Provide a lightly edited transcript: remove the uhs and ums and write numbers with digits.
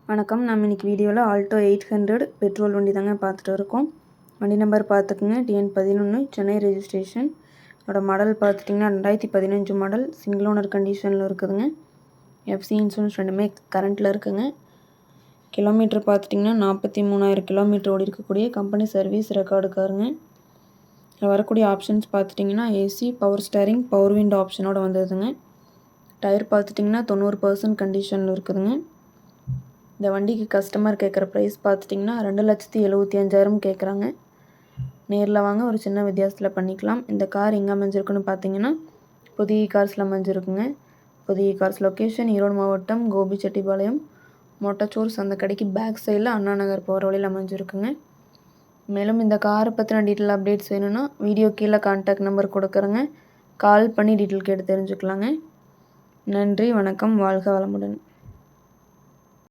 வணக்கம். நம்ம இன்றைக்கி வீடியோவில் ஆல்டோ 800 பெட்ரோல் வண்டி தாங்க பார்த்துட்டு இருக்கோம். வண்டி நம்பர் பார்த்துக்குங்க, TN11 சென்னை ரெஜிஸ்ட்ரேஷன். அதோட மாடல் பார்த்துட்டிங்கன்னா 2015 மாடல், சிங்கிள் ஓனர் கண்டிஷனில் இருக்குதுங்க. எஃப்சி இன்சூரன்ஸ் ரெண்டுமே கரண்ட்டில் இருக்குங்க. கிலோமீட்டர் பார்த்துட்டிங்கன்னா 43,000 கிலோமீட்டர் ஓடி இருக்கக்கூடிய கம்பெனி சர்வீஸ் ரெக்கார்டு காருங்க. இதில் வரக்கூடிய ஆப்ஷன்ஸ் பார்த்துட்டிங்கன்னா AC, power steering, power window ஆப்ஷனோடு வந்ததுங்க. டயர் பார்த்துட்டிங்கன்னா 90% கண்டிஷனில் இருக்குதுங்க. இந்த வண்டிக்கு கஸ்டமர் கேட்குற ப்ரைஸ் பார்த்துட்டிங்கன்னா 2,75,000 கேட்குறாங்க. நேரில் வாங்க, ஒரு சின்ன வித்தியாசத்தில் பண்ணிக்கலாம். இந்த கார் எங்கே அமைஞ்சிருக்குன்னு பார்த்தீங்கன்னா புதிய கார்ஸில் அமைஞ்சிருக்குங்க. புதிய கார்ஸ் லொக்கேஷன் ஈரோடு மாவட்டம் கோபிச்செட்டிப்பாளையம் மொட்டச்சூர் அந்த கடைக்கு பேக் சைடில் அண்ணா நகர் போகிற வழியில் அமைஞ்சிருக்குங்க. மேலும் இந்த காரை பற்றின டீட்டெயில் அப்டேட்ஸ் வேணும்னா வீடியோ கீழே கான்டாக்ட் நம்பர் கொடுக்குறேங்க. கால் பண்ணி டீட்டெயில் கேட்டு தெரிஞ்சுக்கலாங்க. நன்றி, வணக்கம், வாழ்க வளமுடன்.